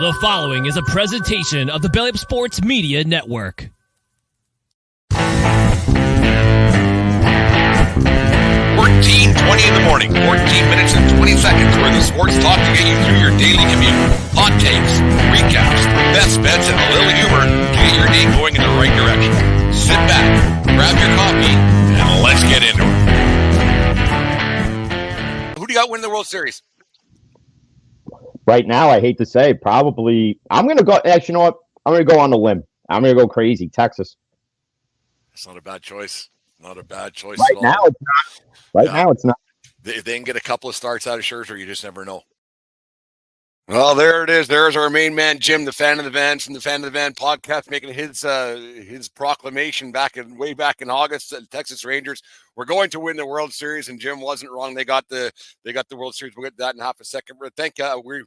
The following is a presentation of the Belly Up Sports Media Network. 14:20 in the morning, 14 minutes and 20 seconds where the sports talk to get you through your daily commute. Hot takes, recaps, best bets, and a little humor to get your day going in the right direction. Sit back, grab your coffee, and let's get into it. Who do you got win the World Series? Right now, I hate to say, probably, I'm going to go, actually, you know what? I'm going to go on the limb. I'm going to go crazy. Texas. That's not a bad choice. Not a bad choice Right at all. now, it's not. Right now, it's not. If they can get a couple of starts out of Scherzer, you just never know. Well, there it is. There's our main man, Jim, the fan of the van, from the Fan of the Van podcast, making his proclamation way back in August. The Texas Rangers were going to win the World Series, and Jim wasn't wrong. They got the World Series. We'll get to that in half a second. But thank you. We're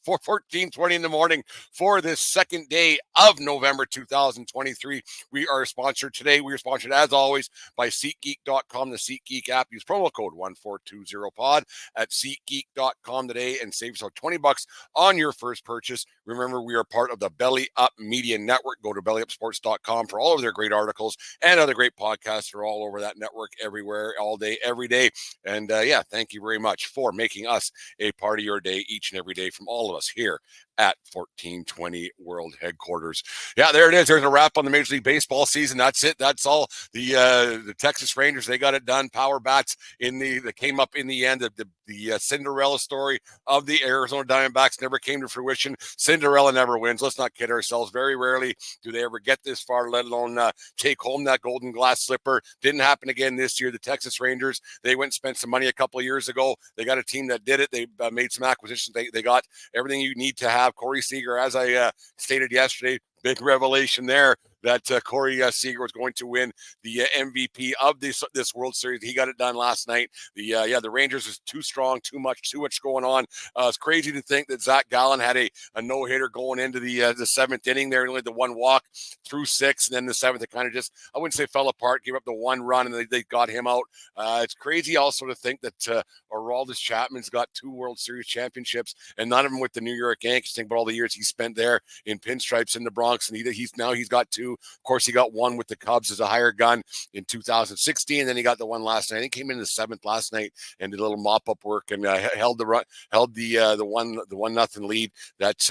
14:20 in the morning for this second day of November 2023. We are sponsored today. We are sponsored, as always, by SeatGeek.com, the SeatGeek app. Use promo code 1420pod at SeatGeek.com today and save yourself $20 on your first purchase. Remember, we are part of the Belly Up Media Network. Go to bellyupsports.com for all of their great articles and other great podcasts. They're all over that network, everywhere, all day, every day. And thank you very much for making us a part of your day each and every day from all of us here at 1420 World Headquarters. Yeah, there it is. There's a wrap on the Major League Baseball season. That's it. That's all. The Texas Rangers, they got it done. Power bats that came up in the end. The Cinderella story of the Arizona Diamondbacks never came to fruition. Cinderella never wins. Let's not kid ourselves. Very rarely do they ever get this far, let alone take home that golden glass slipper. Didn't happen again this year. The Texas Rangers, they went and spent some money a couple of years ago. They got a team that did it. They made some acquisitions. They got everything you need to have. Corey Seager, as I stated yesterday, big revelation there that Corey Seager was going to win the MVP of this World Series. He got it done last night. The Rangers was too strong, too much going on. It's crazy to think that Zach Gallen had a no-hitter going into the seventh inning there, only the one walk through six, and then the seventh it kind of just, I wouldn't say fell apart, gave up the one run, and they got him out. It's crazy also to think that Aroldis Chapman's got 2 World Series championships, and none of them with the New York Yankees. Think about all the years he spent there in pinstripes in the Bronx, and he's got 2. Of course, he got one with the Cubs as a higher gun in 2016. And then he got the one last night. I think he came in the 7th last night and did a little mop up work and held the 1-0 lead. That's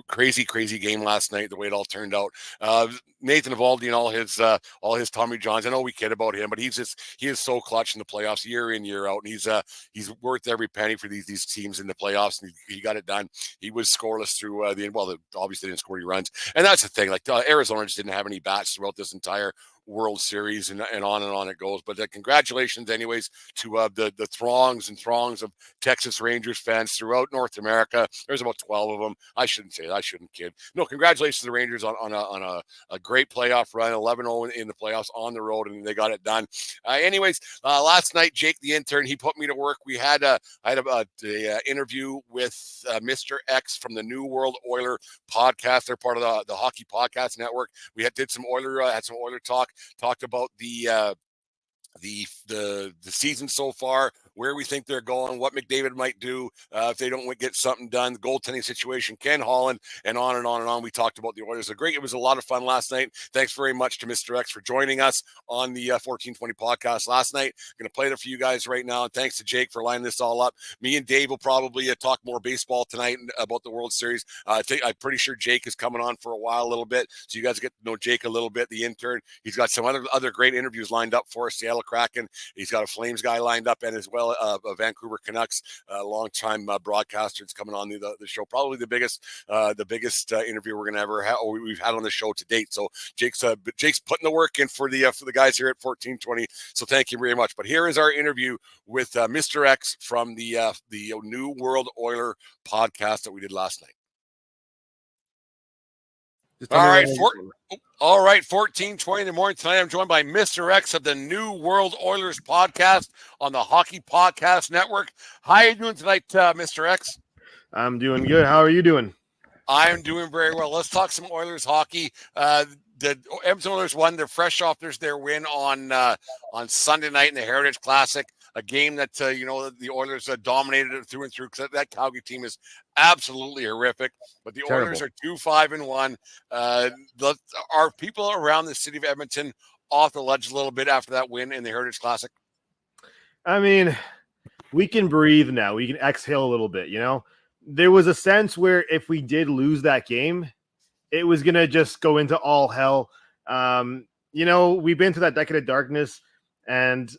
crazy game last night, the way it all turned out. Nathan Eovaldi and all his Tommy Johns, I know we kid about him, but he is so clutch in the playoffs year in, year out, and he's worth every penny for these teams in the playoffs, and he got it done. He was scoreless through obviously didn't score any runs, and that's the thing, like Arizona just didn't have any bats throughout this entire World Series, and on it goes. But congratulations anyways to the throngs and throngs of Texas Rangers fans throughout North America. There's about 12 of them. I shouldn't say that. I shouldn't kid. No, congratulations to the Rangers on a great playoff run, 11-0 in the playoffs on the road, and they got it done. Last night, Jake the intern, he put me to work. We had a interview with Mr. X from the New World Oiler podcast. They're part of the Hockey Podcast Network. We had some Oiler talk. Talked about the season so far, where we think they're going, what McDavid might do if they don't get something done, the goaltending situation, Ken Holland, and on and on and on. We talked about the Oilers. It was a lot of fun last night. Thanks very much to Mr. X for joining us on the 1420 podcast last night. I'm going to play it for you guys right now, and thanks to Jake for lining this all up. Me and Dave will probably talk more baseball tonight about the World Series. I'm pretty sure Jake is coming on for a while, a little bit, so you guys get to know Jake a little bit, the intern. He's got some other great interviews lined up for us. Seattle Kraken. He's got a Flames guy lined up, and as well a Vancouver Canucks long-time broadcaster that's coming on the show. Probably the biggest interview we're going to ever have, or we've had on the show to date. So Jake's putting the work in for the guys here at 1420. So thank you very much. But here is our interview with Mr. X from the New World Oiler podcast that we did last night. All right, 14:20 in the morning tonight. I'm joined by Mr. X of the New World Oilers podcast on the Hockey Podcast Network. How are you doing tonight, Mr. X? I'm doing good. How are you doing? I'm doing very well. Let's talk some Oilers hockey. The Edmonton Oilers won. They're fresh off their win on Sunday night in the Heritage Classic a game that the Oilers dominated it through and through, because that Calgary team is absolutely horrific. But the Terrible. Oilers are 2-5-1. Are people around the city of Edmonton off the ledge a little bit after that win in the Heritage Classic? I mean, we can breathe now. We can exhale a little bit, There was a sense where if we did lose that game, it was going to just go into all hell. We've been through that decade of darkness, and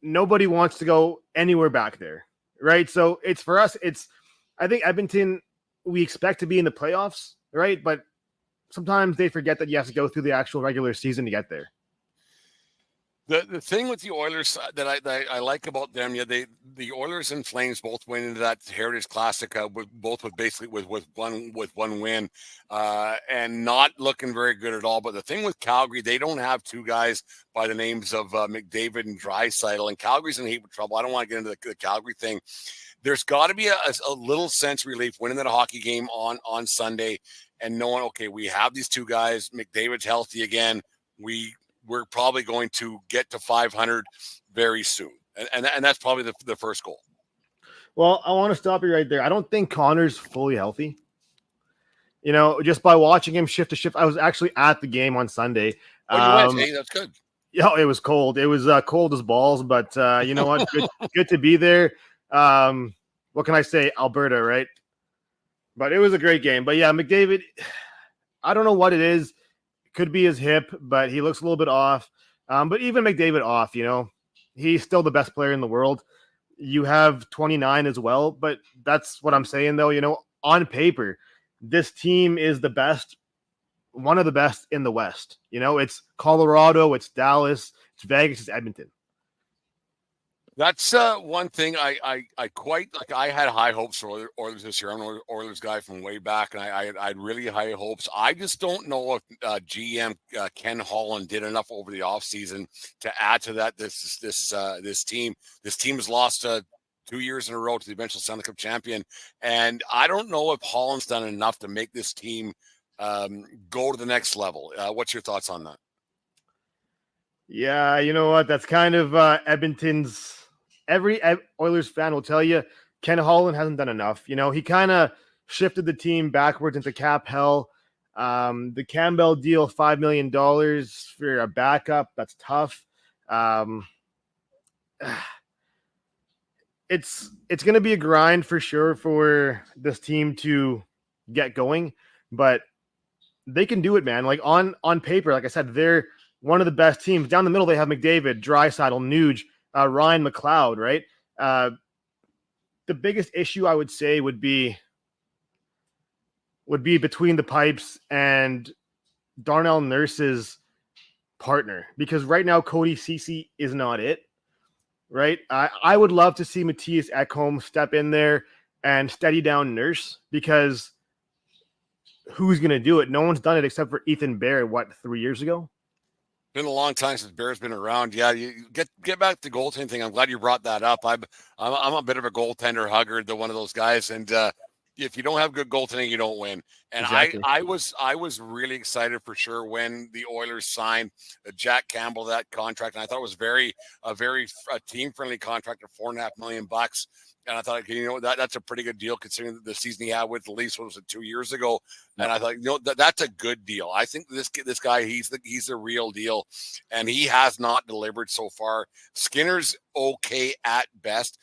nobody wants to go anywhere back there, right? So it's for us, I think Edmonton, we expect to be in the playoffs, right? But sometimes they forget that you have to go through the actual regular season to get there. The thing with the Oilers that I like about them, the Oilers and Flames both went into that Heritage Classic with one win, and not looking very good at all. But the thing with Calgary, they don't have two guys by the names of McDavid and Draisaitl, and Calgary's in heap of trouble. I don't want to get into the Calgary thing. There's got to be a little sense of relief winning that hockey game on Sunday and knowing, okay, we have these two guys. McDavid's healthy again. We're probably going to get to 500 very soon. And that's probably the first goal. Well, I want to stop you right there. I don't think Connor's fully healthy. Just by watching him shift to shift, I was actually at the game on Sunday. Oh, you went, hey, that's good. Yeah, it was cold. It was cold as balls, but you know what? Good to be there. What can I say? Alberta, right? But it was a great game. But yeah, McDavid, I don't know what it is. Could be his hip, but he looks a little bit off. But even McDavid off, he's still the best player in the world. You have 29 as well, but that's what I'm saying, though. On paper, this team is the best, one of the best in the West. It's Colorado, it's Dallas, it's Vegas, it's Edmonton. That's one thing I quite like. I had high hopes for Oilers this year. I'm an Oilers guy from way back, and I had really high hopes. I just don't know if GM Ken Holland did enough over the offseason to add to that. This team has lost 2 years in a row to the eventual Stanley Cup champion, and I don't know if Holland's done enough to make this team go to the next level. What's your thoughts on that? Yeah, you know what? That's kind of Edmonton's. Every Oilers fan will tell you Ken Holland hasn't done enough. He kind of shifted the team backwards into cap hell. The Campbell deal, $5 million for a backup. That's tough. It's going to be a grind for sure for this team to get going, but they can do it, man. Like on paper, like I said, they're one of the best teams. Down the middle, they have McDavid, Draisaitl, Nuge, Ryan McLeod, right? The biggest issue I would say would be between the pipes and Darnell Nurse's partner, because right now Cody Ceci is not it, right? I would love to see Matthias Ekholm step in there and steady down Nurse, because who's going to do it? No one's done it except for Ethan Bear, 3 years ago? Been a long time since Bear's been around. Yeah, you get back to the goaltending thing. I'm glad you brought that up. I'm a bit of a goaltender hugger, one of those guys. And if you don't have good goaltending, you don't win. And exactly. I was really excited for sure when the Oilers signed Jack Campbell that contract, and I thought it was a very team friendly contract of $4.5 million. And I thought, that's a pretty good deal considering the season he had with the Leafs, what was it, 2 years ago? And I thought, that's a good deal. I think this guy, he's the real deal, and he has not delivered so far. Skinner's okay at best.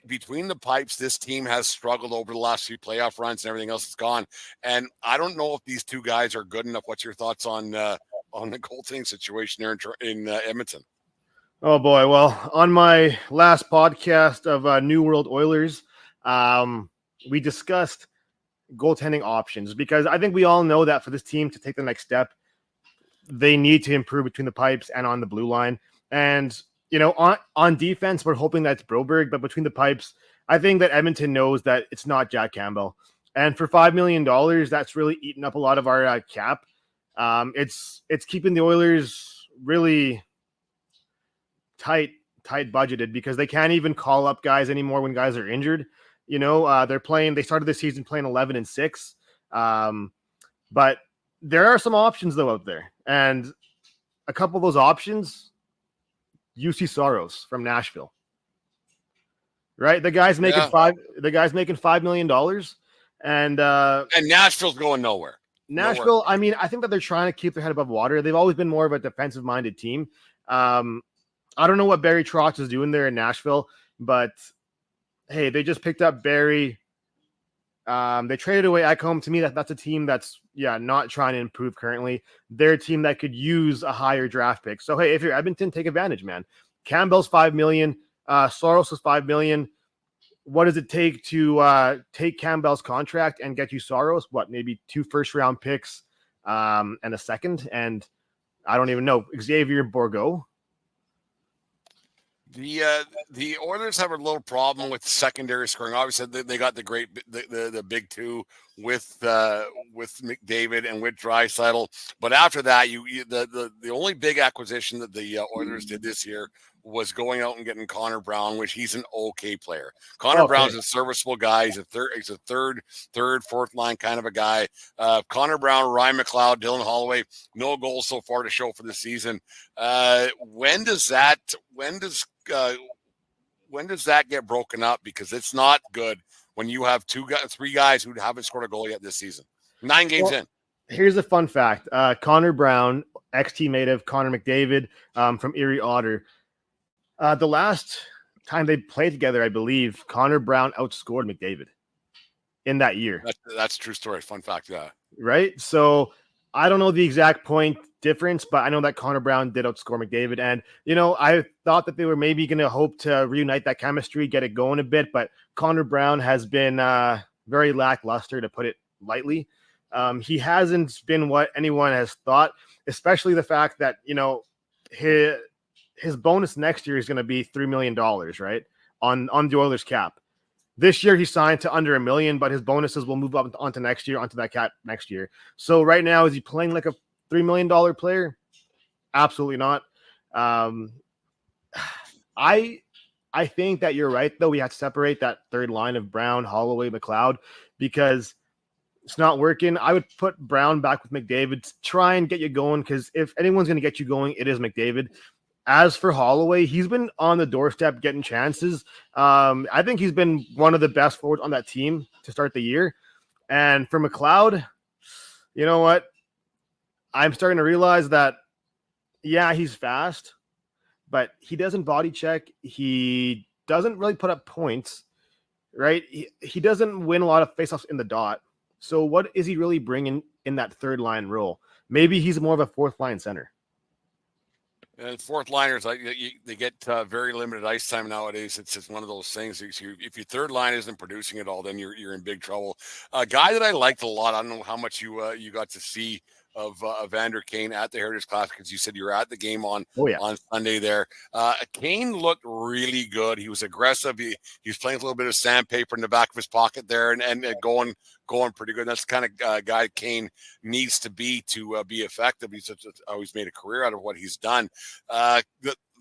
Between the pipes, this team has struggled over the last few playoff runs, and everything else is gone. And I don't know if these two guys are good enough. What's your thoughts on the goaltending situation there in Edmonton? Oh boy. Well, on my last podcast of New World Oilers, we discussed goaltending options, because I think we all know that for this team to take the next step, they need to improve between the pipes and on the blue line. And, on defense, we're hoping that's Broberg, but between the pipes, I think that Edmonton knows that it's not Jack Campbell. And for $5 million, that's really eaten up a lot of our cap. It's keeping the Oilers really tight budgeted, because they can't even call up guys anymore when guys are injured. They started the season playing 11-6. But there are some options though out there, and a couple of those options, UC Soros from Nashville. Right? The guy's making $5 million. And Nashville's going nowhere. Nashville, I mean, I think that they're trying to keep their head above water. They've always been more of a defensive-minded team. I don't know what Barry Trotz is doing there in Nashville, but hey, they just picked up Barry. They traded away Ekholm. To me, that's a team that's not trying to improve currently. They're a team that could use a higher draft pick. So hey, if you're Edmonton, take advantage, man. Campbell's $5 million. Soros is $5 million. What does it take to take Campbell's contract and get you Soros? What, maybe 2 first-round picks and a second? And I don't even know, Xavier Bourgault. The Oilers have a little problem with secondary scoring. Obviously, they got the big two with McDavid and with Draisaitl. But after that, the only big acquisition that the Oilers did this year was going out and getting Connor Brown, which he's an okay player. Connor Brown's a serviceable guy. He's a third, fourth line kind of a guy. Connor Brown, Ryan McLeod, Dylan Holloway, no goals so far to show for the season. When does that get broken up? Because it's not good when you have 3 guys who haven't scored a goal yet this season. 9 games in. Here's a fun fact. Connor Brown, ex-teammate of Connor McDavid from Erie Otter. The last time they played together, I believe, Connor Brown outscored McDavid in that year. That's a true story. Fun fact, yeah. Right? So I don't know the exact point difference, but I know that Connor Brown did outscore McDavid. And, I thought that they were maybe going to hope to reunite that chemistry, get it going a bit. But Connor Brown has been very lackluster, to put it lightly. He hasn't been what anyone has thought, especially the fact that, his bonus next year is going to be $3 million, right? On the Oilers cap. This year he signed to under $1 million, but his bonuses will move up onto next year, onto that cap next year. So right now, is he playing like a $3 million player? Absolutely not. I think that you're right, though. We have to separate that third line of Brown, Holloway, McLeod, because it's not working. I would put Brown back with McDavid to try and get you going, because if anyone's going to get you going, it is McDavid. As for Holloway, he's been on the doorstep getting chances. I think he's been one of the best forwards on that team to start the year. And for McLeod, you know what? I'm starting to realize that, he's fast, but he doesn't body check. He doesn't really put up points, right? He doesn't win a lot of faceoffs in the dot. So what is he really bringing in that third line role? Maybe he's more of a fourth line center. And fourth liners, they get very limited ice time nowadays. It's just one of those things. If your third line isn't producing at all, then you're in big trouble. A guy that I liked a lot. I don't know how much you got to see of Evander Kane at the Heritage Classic, because you said you were at the game on Sunday there. Kane looked really good. He was aggressive. He was playing a little bit of sandpaper in the back of his pocket there and going pretty good. That's the kind of guy Kane needs to be effective. He's always made a career out of what he's done. The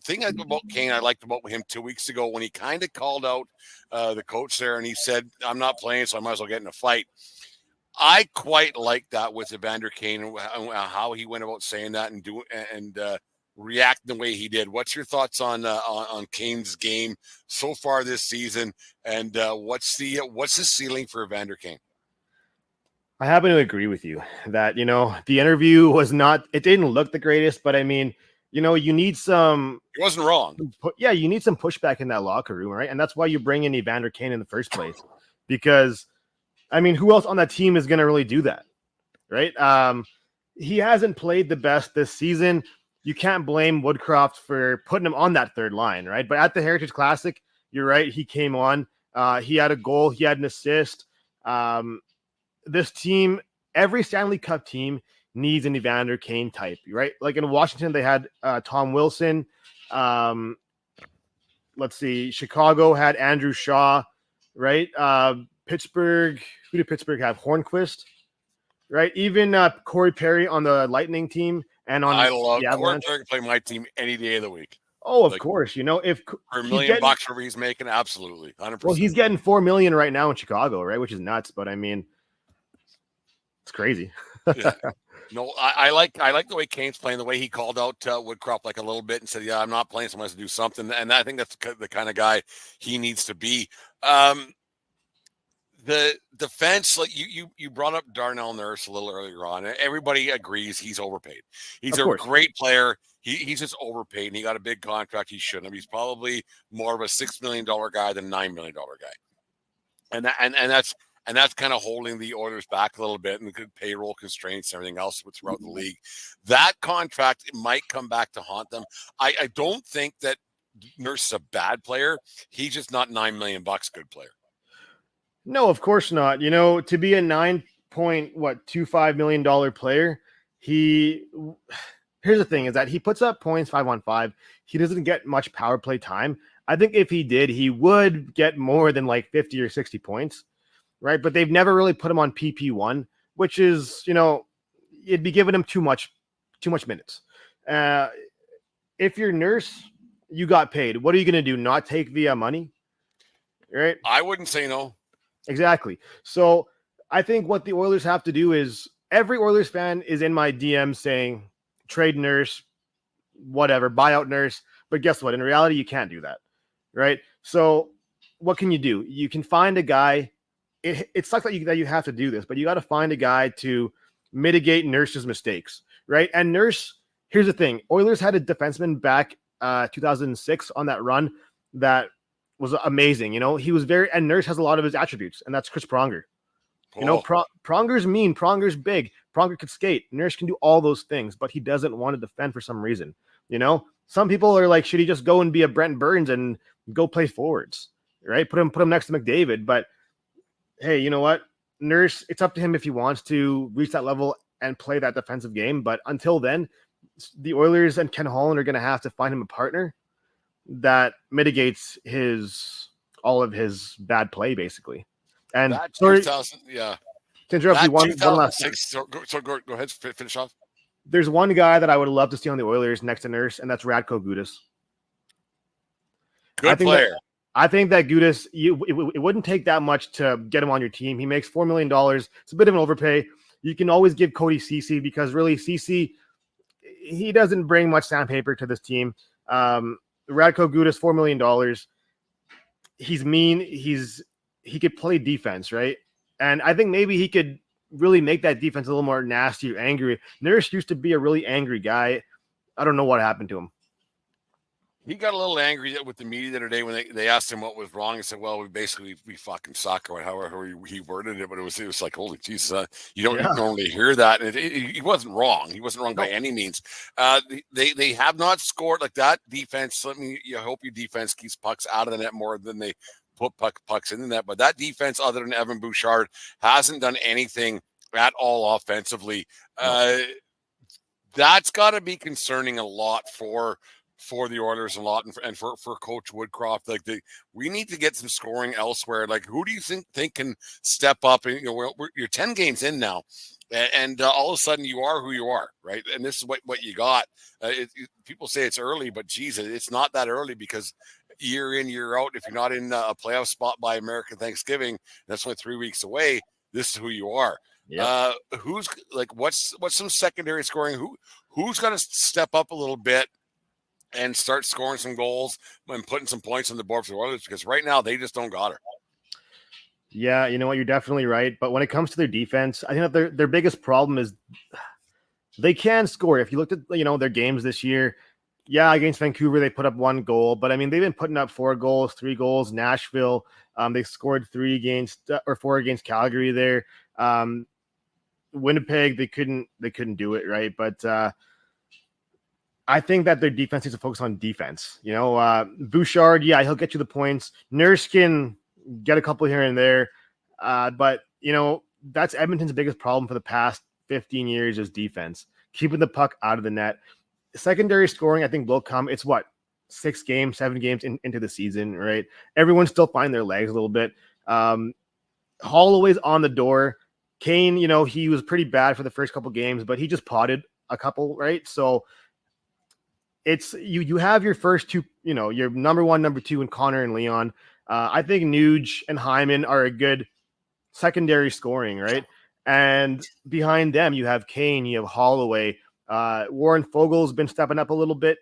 thing about Kane I liked about him 2 weeks ago, when he kind of called out the coach there and he said, "I'm not playing, so I might as well get in a fight." I quite like that with Evander Kane and how he went about saying that and reacting the way he did. What's your thoughts on Kane's game so far this season, and what's the ceiling for Evander Kane? I happen to agree with you that, the interview was it didn't look the greatest, but I mean, you need some. He wasn't wrong. You need some pushback in that locker room, right? And that's why you bring in Evander Kane in the first place, because I mean, who else on that team is going to really do that, right? He hasn't played the best this season. You can't blame Woodcroft for putting him on that third line, right? But at the Heritage Classic, you're right. He came on. He had a goal. He had an assist. This team, every Stanley Cup team needs an Evander Kane type, right? Like in Washington, they had Tom Wilson. Let's see. Chicago had Andrew Shaw, right? Pittsburgh, who did Pittsburgh have? Hornquist, right? Even Corey Perry on the Lightning team. And I love Corey Perry to play my team any day of the week. Oh, of course. If for $1 million bucks, whatever he's making, absolutely, 100%. Well, he's getting $4 million right now in Chicago, right? Which is nuts, but I mean, it's crazy. Yeah. No, I like the way Kane's playing, the way he called out Woodcroft like a little bit and said, "Yeah, I'm not playing, so I must do something." And I think that's the kind of guy he needs to be. The defense, like you brought up Darnell Nurse a little earlier on. Everybody agrees he's overpaid. He's Of a course. great player. He's just overpaid, and he got a big contract. He shouldn't have. He's probably more of a $6 million guy than $9 million guy, and that's kind of holding the Oilers back a little bit, and the payroll constraints and everything else throughout the league. That contract might come back to haunt them. I don't think that Nurse is a bad player. He's just not $9 million good player. No, of course not. You know, to be a $9.25 million player, here's the thing is that he puts up points 5-on-5. He doesn't get much power play time. I think if he did, he would get more than like 50 or 60 points, right? But they've never really put him on PP1, which is, you know, it'd be giving him too much minutes. If you're Nurse, you got paid. What are you going to do? Not take the money, right? I wouldn't say no. Exactly. So I think what the Oilers have to do is every Oilers fan is in my DM saying trade Nurse, whatever, buy out Nurse. But guess what? In reality, you can't do that, right? So what can you do? You can find a guy. It sucks that you have to do this, but you got to find a guy to mitigate Nurse's mistakes, right? And Nurse, here's the thing. Oilers had a defenseman back 2006 on that run that was amazing. You know, he was and Nurse has a lot of his attributes, and that's Chris Pronger. You know, Pronger's mean, Pronger's big, Pronger could skate. Nurse can do all those things, but he doesn't want to defend for some reason. You know, some people are like, should he just go and be a Brent Burns and go play forwards, right? Put him next to McDavid. But hey, you know what? Nurse, it's up to him if he wants to reach that level and play that defensive game. But until then, the Oilers and Ken Holland are going to have to find him a partner that mitigates all of his bad play, basically. And that sorry, 2000, yeah. To interrupt you, one last thing. So go ahead, finish off. There's one guy that I would love to see on the Oilers next to Nurse, and that's Radko Gudas. Good player. I think that Gudas, it wouldn't take that much to get him on your team. He makes $4 million. It's a bit of an overpay. You can always give Cody Ceci because really Ceci, he doesn't bring much sandpaper to this team. Radko Gudas, $4 million. He's mean. He could play defense, right? And I think maybe he could really make that defense a little more nasty or angry. Nurse used to be a really angry guy. I don't know what happened to him. He got a little angry with the media the other day when they asked him what was wrong. He said, "Well, we fucking suck," or however he worded it. But it was like, holy Jesus, you don't normally hear that. And he wasn't wrong. He wasn't wrong by any means. They have not scored like that defense. You hope your defense keeps pucks out of the net more than they put pucks in the net. But that defense, other than Evan Bouchard, hasn't done anything at all offensively. That's got to be concerning a lot for the Oilers a lot, and for Coach Woodcroft. Like we need to get some scoring elsewhere. Like who do you think can step up? And you're 10 games in now, and all of a sudden you are who you are, right? And this is what you got. People say it's early, but geez, it's not that early because year in, year out, if you're not in a playoff spot by American Thanksgiving, that's only 3 weeks away. This is who you are. Yep. Who's like what's some secondary scoring? Who's going to step up a little bit and start scoring some goals and putting some points on the board for the Oilers, because right now they just don't got her. Yeah, you know what? You're definitely right. But when it comes to their defense, I think that their biggest problem is they can score. If you looked at their games this year, against Vancouver they put up 1 goal, but I mean they've been putting up 4 goals, 3 goals. Nashville, they scored 4 against Calgary there. Winnipeg, they couldn't do it, right? But I think that their defense needs to focus on defense. Bouchard, he'll get you the points. Nurse can get a couple here and there. But, that's Edmonton's biggest problem for the past 15 years is defense, keeping the puck out of the net. Secondary scoring, I think, will come. It's 7 games into the season, right? Everyone's still finding their legs a little bit. Holloway's on the door. Kane, he was pretty bad for the first couple games, but he just potted a couple, right? So it's you have your first two, your number 1, number 2 in Connor and Leon. I think Nuge and Hyman are a good secondary scoring, right? And behind them, you have Kane, you have Holloway. Warren Fogel's been stepping up a little bit.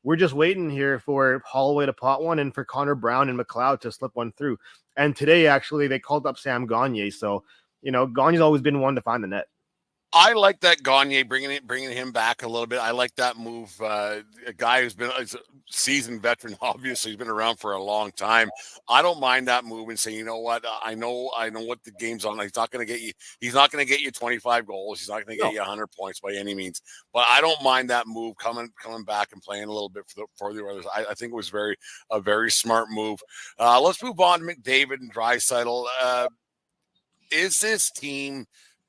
We're just waiting here for Holloway to pot one and for Connor Brown and McLeod to slip one through. And today, actually, they called up Sam Gagner. So, Gagner's always been one to find the net. I like that Gagner bringing him back a little bit. I like that move. A guy who's been a seasoned veteran, obviously, he's been around for a long time. I don't mind that move and saying, you know what, I know what the game's on. He's not going to get you. He's not going to get you 25 goals. He's not going to get you 100 points by any means. But I don't mind that move coming back and playing a little bit for the others. I think it was a very smart move. Let's move on to McDavid and Draisaitl. Is this team?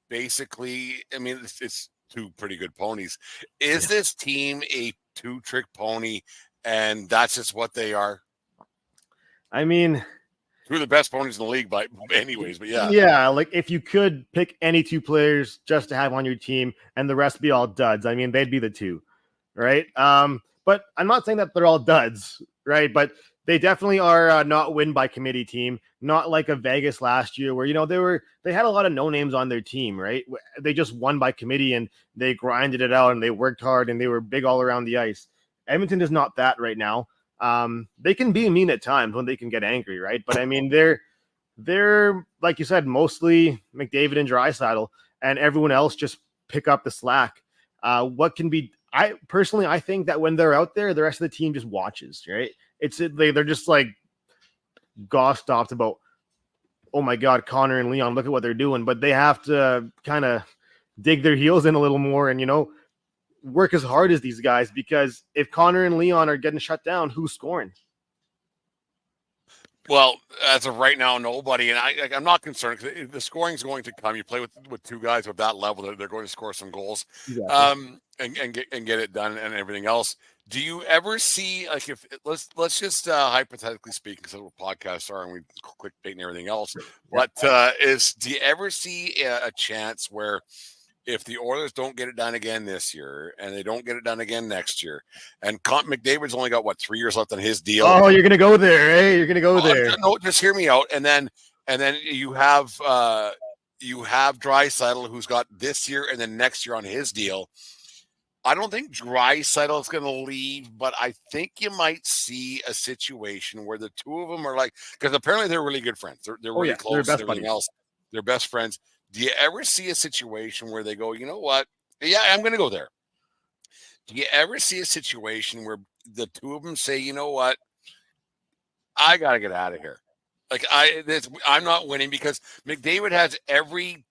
Basically, I mean, it's two pretty good ponies. Is this team a two-trick pony, and that's just what they are? I mean, two of the best ponies in the league, but anyways, but yeah. Yeah, like if you could pick any two players just to have on your team and the rest be all duds, I mean, they'd be the two, right? But I'm not saying that they're all duds, right? But they definitely are not win by committee team, not like a Vegas last year where, they had a lot of no names on their team, right? They just won by committee and they grinded it out and they worked hard and they were big all around the ice. Edmonton is not that right now. They can be mean at times when they can get angry, right? But I mean, they're like you said, mostly McDavid and Draisaitl, and everyone else just pick up the slack. I personally think that when they're out there, the rest of the team just watches, right? They're just like gossed about, oh my God, Connor and Leon, look at what they're doing. But they have to kind of dig their heels in a little more and, work as hard as these guys, because if Connor and Leon are getting shut down, who's scoring? Well, as of right now, nobody, and I'm not concerned because the scoring is going to come. You play with two guys of that level; they're going to score some goals, Exactly. and get it done and everything else. Do you ever see, like, if let's just hypothetically speak, because what podcasts are and we clickbait and everything else, but do you ever see a chance where if the Oilers don't get it done again this year and they don't get it done again next year, and McDavid's only got 3 years left on his deal? Oh, you're gonna go there, eh? You're gonna go there. No, just hear me out, and then you have Draisaitl, who's got this year and then next year on his deal. I don't think Draisaitl is going to leave, but I think you might see a situation where the two of them are like, because apparently they're really good friends. They're really close. They're and everything else. They're best friends. Do you ever see a situation where they go, you know what? Yeah, I'm going to go there. Do you ever see a situation where the two of them say, you know what? I got to get out of here. Like I'm not winning, because McDavid has every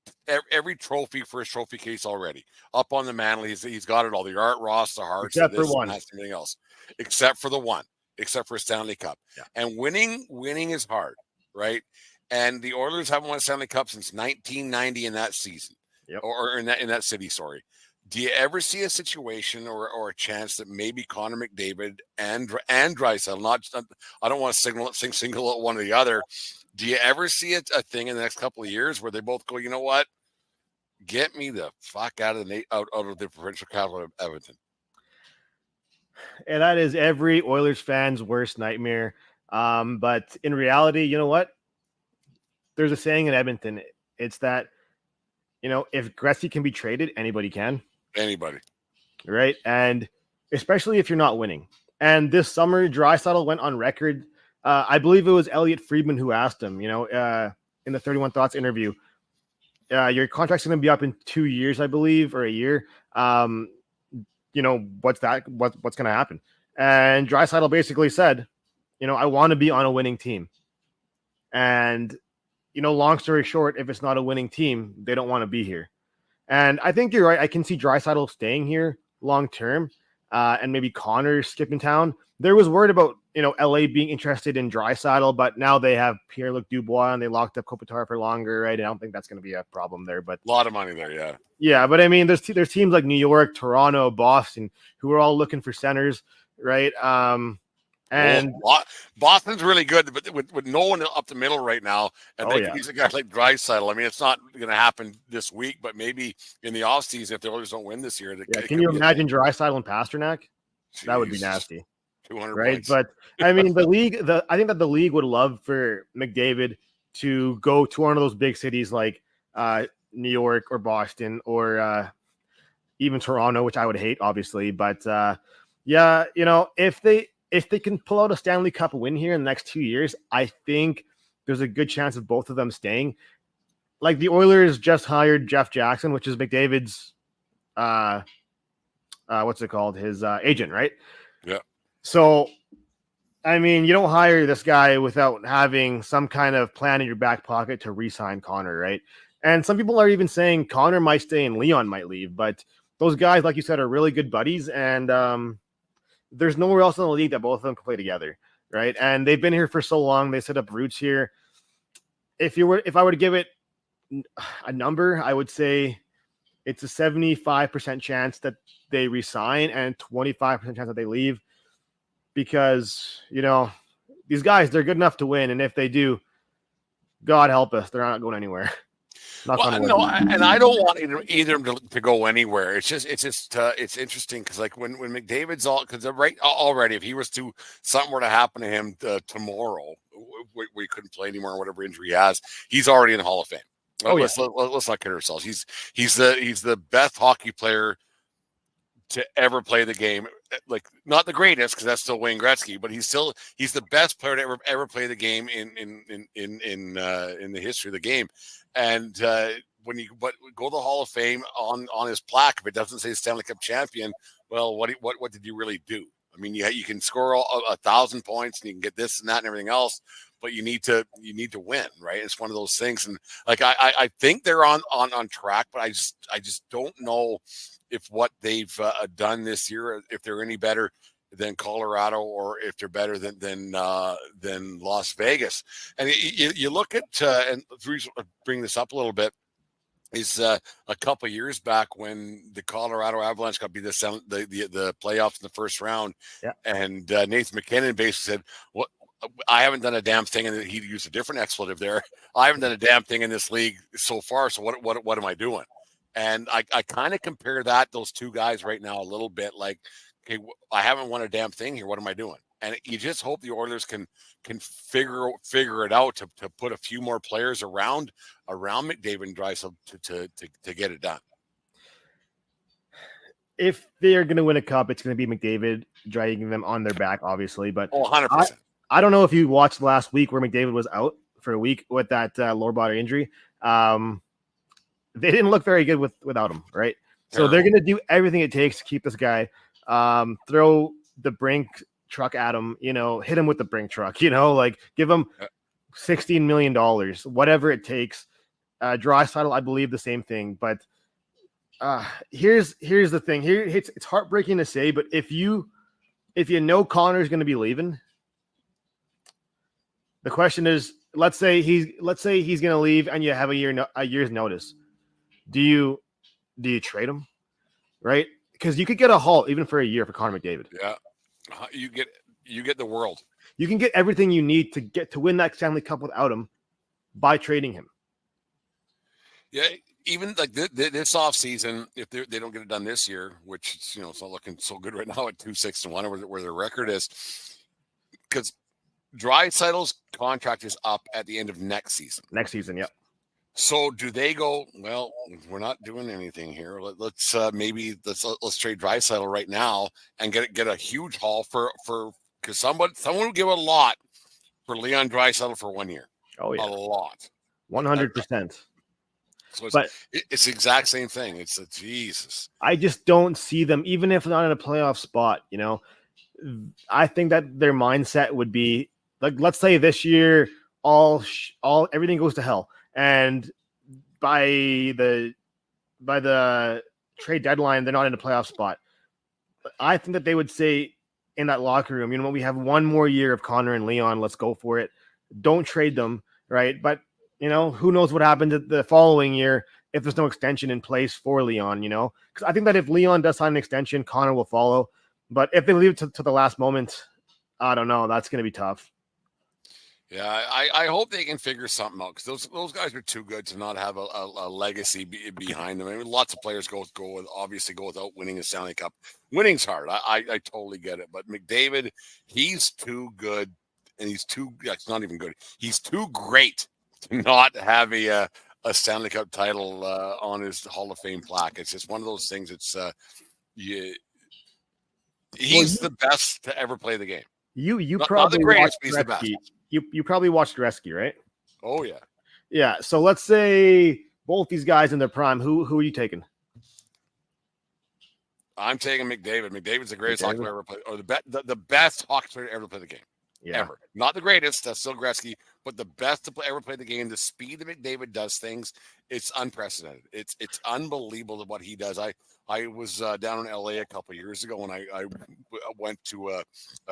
trophy for his trophy case already up on the mantle. He's got it all: the Art Ross, the Hearts, except for one, everything else, except for a Stanley Cup. Yeah. And winning is hard, right? And the Oilers haven't won a Stanley Cup since 1990 in that season, or in that city. Sorry. Do you ever see a situation or a chance that maybe Connor McDavid and Draisaitl, I don't want to single out one or the other. Do you ever see a thing in the next couple of years where they both go, you know what? Get me the fuck out of the provincial capital of Edmonton. And that is every Oilers fan's worst nightmare. But in reality, you know what? There's a saying in Edmonton. It's that, if Gretzky can be traded, anybody can. Anybody. Right. And especially if you're not winning. And this summer, Draisaitl went on record. I believe it was Elliot Friedman who asked him, in the 31 Thoughts interview, your contract's going to be up in 2 years, I believe, or a year. What's going to happen? And Draisaitl basically said, I want to be on a winning team. And, long story short, if it's not a winning team, they don't want to be here. And I think you're right. I can see Draisaitl staying here long term, and maybe Connor skipping town. There was word about LA being interested in Draisaitl, but now they have Pierre-Luc Dubois and they locked up Kopitar for longer, right? I don't think that's going to be a problem there. But a lot of money there, yeah. Yeah, but I mean, there's teams like New York, Toronto, Boston who are all looking for centers, right? And Boston's really good, but with no one up the middle right now, and he's a guy like Draisaitl. I mean, it's not going to happen this week, but maybe in the offseason, if the Oilers don't win this year. Can you imagine Draisaitl and Pasternak? Jeez, that would be nasty. 200 right? Points. But I mean, I think that the league would love for McDavid to go to one of those big cities like New York or Boston or even Toronto, which I would hate, obviously. But yeah, if they can pull out a Stanley Cup win here in the next 2 years, I think there's a good chance of both of them staying. Like the Oilers just hired Jeff Jackson, which is McDavid's what's it called? His agent, right? Yeah. So, I mean, you don't hire this guy without having some kind of plan in your back pocket to re-sign Connor, right? And some people are even saying Connor might stay and Leon might leave, but those guys, like you said, are really good buddies, and there's nowhere else in the league that both of them can play together, right? And they've been here for so long; they set up roots here. If I were to give it a number, I would say it's a 75% chance that they resign and 25% chance that they leave, because these guys, they're good enough to win, and if they do, God help us, they're not going anywhere. Well, no, and I don't want either of them to go anywhere. It's interesting because like when McDavid's already, if he was to something were to happen to him tomorrow, we couldn't play anymore, whatever injury he has, he's already in the Hall of Fame. Let's not kid ourselves. He's the best hockey player to ever play the game. Like, not the greatest, because that's still Wayne Gretzky, but he's the best player to ever play the game in the history of the game. And when you go to the Hall of Fame on his plaque, if it doesn't say Stanley Cup champion, well, what did you really do? I mean, you can score 1,000 points and you can get this and that and everything else, but you need to win, right? It's one of those things. And like I think they're on track, but I just don't know if what they've done this year, if they're any better than Colorado or if they're better than Las Vegas. And you look at and bring this up a little bit, is a couple of years back when the Colorado Avalanche got beat the playoffs in the first round, yeah. And Nathan McKinnon basically said, "What? I haven't done a damn thing," and he used a different expletive there. "I haven't done a damn thing in this league so far. So what am I doing?" And I kind of compare those two guys right now a little bit. Like, okay, I haven't won a damn thing here. What am I doing? And you just hope the Oilers can figure it out to put a few more players around McDavid and Draisaitl to get it done. If they are going to win a cup, it's going to be McDavid dragging them on their back, obviously. But 100%. I don't know if you watched last week where McDavid was out for a week with that lower body injury. They didn't look very good without him, right? So they're going to do everything it takes to keep this guy. Throw the Brink truck at him, hit him with the Brink truck, like give him $16 million, whatever it takes. Draisaitl, I believe the same thing. But here's the thing. Here it's heartbreaking to say, but if you know Connor's going to be leaving, the question is, let's say he's going to leave and you have a year's notice. Do you trade him, right? Because you could get a haul even for a year for Connor McDavid. Yeah, you get the world. You can get everything you need to win that Stanley Cup without him by trading him. Yeah, even like this offseason, if they don't get it done this year, which it's not looking so good right now at 2-6-1 where their record is, because Draisaitl's contract is up at the end of next season. Next season, yeah. So do they go, well, we're not doing anything here. Let's trade Draisaitl right now and get a huge haul because someone would give a lot for Leon Draisaitl for 1 year. Oh yeah, a lot, 100%. So it's the exact same thing. It's Jesus. I just don't see them, even if not in a playoff spot. I think that their mindset would be like, let's say this year, everything goes to hell. And by the trade deadline, they're not in a playoff spot. I think that they would say in that locker room, we have one more year of Connor and Leon. Let's go for it. Don't trade them, right? But, who knows what happened the following year if there's no extension in place for Leon, Because I think that if Leon does sign an extension, Connor will follow. But if they leave it to the last moment, I don't know. That's going to be tough. Yeah, I hope they can figure something out, because those guys are too good to not have a legacy behind them. I mean, lots of players go without winning a Stanley Cup. Winning's hard. I totally get it. But McDavid, he's too good, and that's not even good. He's too great to not have a a Stanley Cup title on his Hall of Fame plaque. It's just one of those things. It's he's the best to ever play the game. You not probably the greatest, watched but he's the best. You probably watched Gretzky, right? Oh yeah. Yeah. So let's say both these guys in their prime. Who are you taking? I'm taking McDavid. McDavid's the greatest hockey player ever played, or the best hockey player ever play the game. Yeah. Ever. Not the greatest, that's still Gretzky, but the best to ever play the game. The speed that McDavid does things, it's unprecedented. It's unbelievable what he does. I was down in LA a couple of years ago when I went to a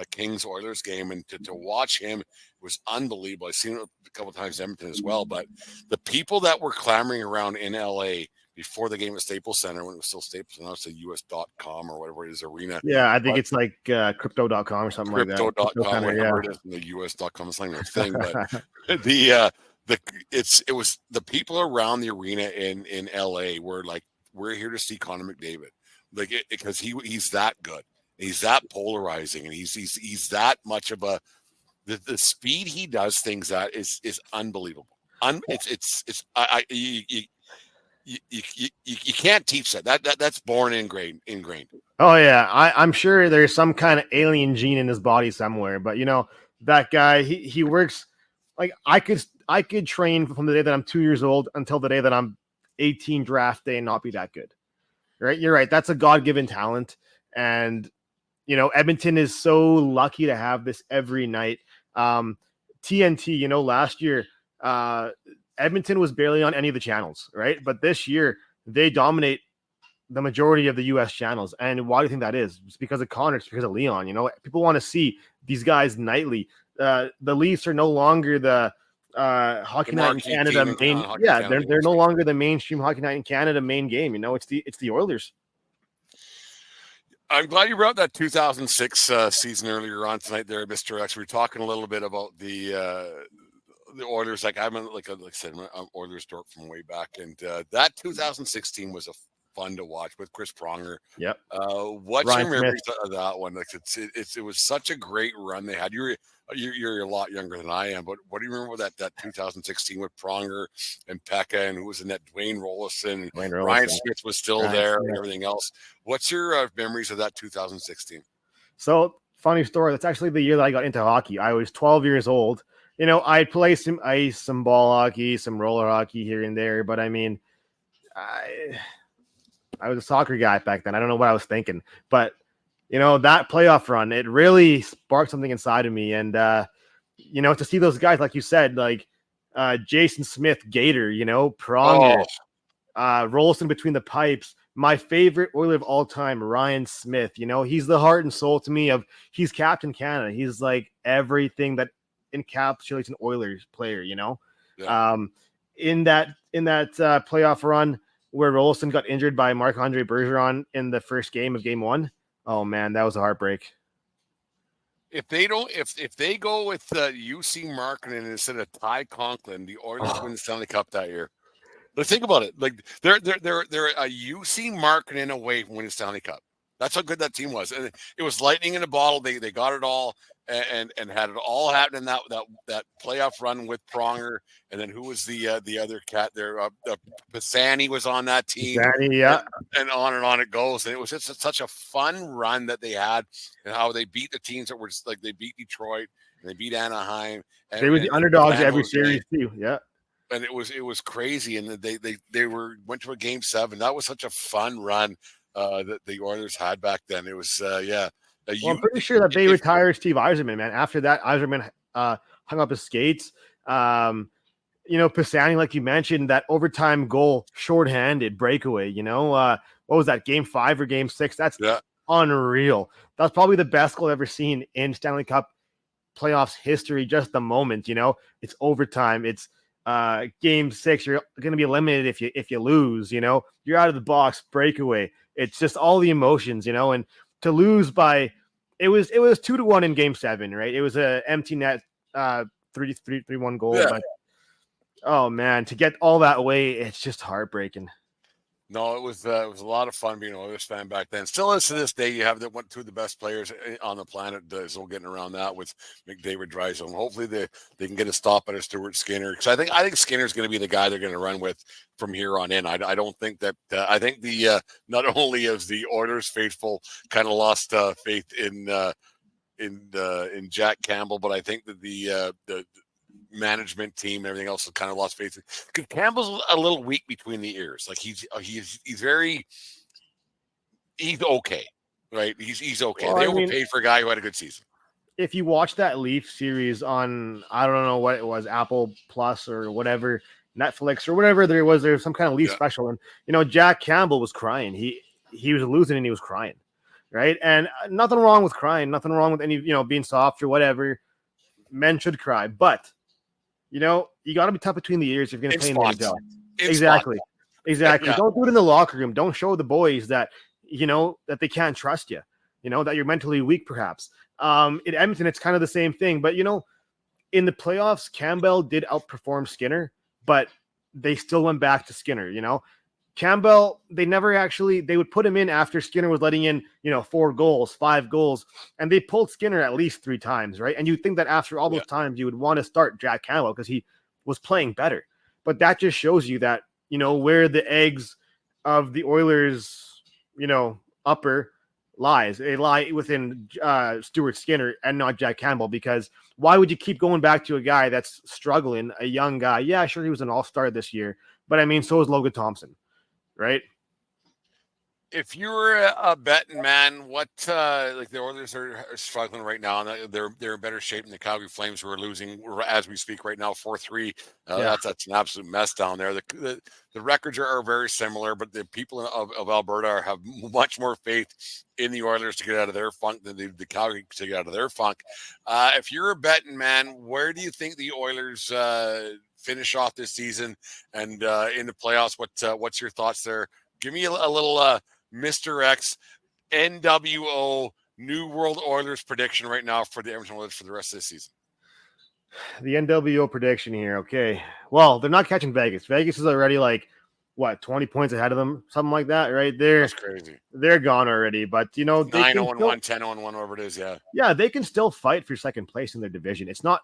Kings Oilers game, and to watch him was unbelievable. I've seen it a couple of times in Edmonton as well, but the people that were clamoring around in LA before the game at Staples Center, when it was still Staples Center, it's a US.com or whatever it is, arena. Yeah, I think it's like crypto.com or something like that. Crypto.com, whatever it is, and the US.com is like a thing. But it was the people around the arena in LA were like, we're here to see Connor McDavid, like because he's that good, he's that polarizing, and he's that much of a the speed he does things at is unbelievable. You can't teach that's born ingrained. Oh yeah, I'm sure there's some kind of alien gene in his body somewhere, but that guy, he works like I could train from the day that I'm 2 years old until the day that I'm 18 draft day and not be that good. Right? You're right. That's a God-given talent. And Edmonton is so lucky to have this every night. TNT, last year, Edmonton was barely on any of the channels, right? But this year they dominate the majority of the US channels. And why do you think that is? It's because of Connor, it's because of Leon. People want to see these guys nightly. The Leafs are no longer the Hockey Night in Canada main. Yeah, they're no longer the mainstream Hockey Night in Canada main game. It's the Oilers. I'm glad you brought that 2006 season earlier on tonight there, Mr. X. We were talking a little bit about the Oilers. Like I said, I'm Oilers dork from way back, and that 2016 was a fun to watch with Chris Pronger. Yep. What's your memories of that one? Like it was such a great run they had. You're a lot younger than I am, but what do you remember that 2016 with Pronger and Pekka, and who was in that Dwayne Rollison? Ryan Smith was still there, and everything else. What's your memories of that 2016? So funny story. That's actually the year that I got into hockey. I was 12 years old. I'd play some ice, some ball hockey, some roller hockey here and there, but I mean, I was a soccer guy back then. I don't know what I was thinking, but that playoff run, it really sparked something inside of me. And, to see those guys, like you said, like Jason Smith, Gator, Pronger, Rollison between the pipes. My favorite Oiler of all time, Ryan Smith. He's the heart and soul to me he's Captain Canada. He's like everything that encapsulates an Oilers player, Yeah. In that playoff run where Rollison got injured by Marc-Andre Bergeron in the first game of game one. Oh man, that was a heartbreak. If they go with UC Markkinen instead of Ty Conklin, the Oilers win the Stanley Cup that year. Let's think about it. Like they're a UC Markkinen away from winning Stanley Cup. That's how good that team was, and it was lightning in a bottle. They got it all, and had it all happen in that playoff run with Pronger, and then who was the other cat there? Pisani was on that team. Pisani, yeah, and on it goes. And it was just such a fun run that they had, and how they beat the teams that were just, like they beat Detroit and they beat Anaheim. And, they were the underdogs every series too. Yeah. And it was crazy, and they went to a game 7. That was such a fun run that the Oilers had back then. It was I'm pretty sure that they retired Steve Yzerman, man. After that, Yzerman hung up his skates. Pisani, like you mentioned, that overtime goal, shorthanded breakaway. What was that, game 5 or game 6? That's unreal. That's probably the best goal I've ever seen in Stanley Cup playoffs history. Just the moment, it's overtime. It's game 6. You're going to be eliminated if you lose. You're out of the box, breakaway. It's just all the emotions, and to lose by it was 2-1 in game 7, right? It was a empty net 3-1 goal. Yeah. But oh man, to get all that away, it's just heartbreaking. No, it was a lot of fun being an Oilers fan back then. Still is to this day. You have two of the best players on the planet. Still getting around that with McDavid, Draisaitl. Hopefully they can get a stop at a Stuart Skinner, because I think Skinner's going to be the guy they're going to run with from here on in. I don't think that. I think the not only has the Oilers faithful kind of lost faith in Jack Campbell, but I think that the management team and everything else has kind of lost faith. Because Campbell's a little weak between the ears. Like he's okay, right? He's okay. Well, they overpaid for a guy who had a good season. If you watch that Leaf series on, I don't know what it was, Apple Plus or whatever, Netflix or whatever there was some kind of Leaf special, and Jack Campbell was crying. He was losing and he was crying, right? And nothing wrong with crying, nothing wrong with any being soft or whatever. Men should cry, but you got to be tough between the ears if you're going to play in the NHL. Exactly. Yeah. Don't do it in the locker room. Don't show the boys that that they can't trust you. That you're mentally weak, perhaps. In Edmonton, it's kind of the same thing. But in the playoffs, Campbell did outperform Skinner, but they still went back to Skinner. Campbell, they would put him in after Skinner was letting in 4 goals, 5 goals, and they pulled Skinner at least 3 times, right? And you'd think that after all those times, you would want to start Jack Campbell because he was playing better. But that just shows you that where the eggs of the Oilers, upper lies. They lie within Stuart Skinner and not Jack Campbell, because why would you keep going back to a guy that's struggling, a young guy? Yeah, sure, he was an all-star this year, but I mean, so is Logan Thompson. Right. If you were a betting man, what like the Oilers are struggling right now, and they're in better shape than the Calgary Flames, who are losing as we speak right now 4-3. That's an absolute mess down there. The records are very similar, but the people of Alberta have much more faith in the Oilers to get out of their funk than the Calgary to get out of their funk. If you're a betting man, where do you think the Oilers finish off this season and in the playoffs? What's your thoughts there? Give me a little Mr. X NWO New World Oilers prediction right now for the Edmonton Oilers for the rest of the season. The NWO prediction here. Okay. Well, they're not catching Vegas. Vegas is already 20 points ahead of them, something like that, right? That's crazy. They're gone already, but 9-0-1, 10-1, whatever it is, yeah. Yeah, they can still fight for second place in their division. It's not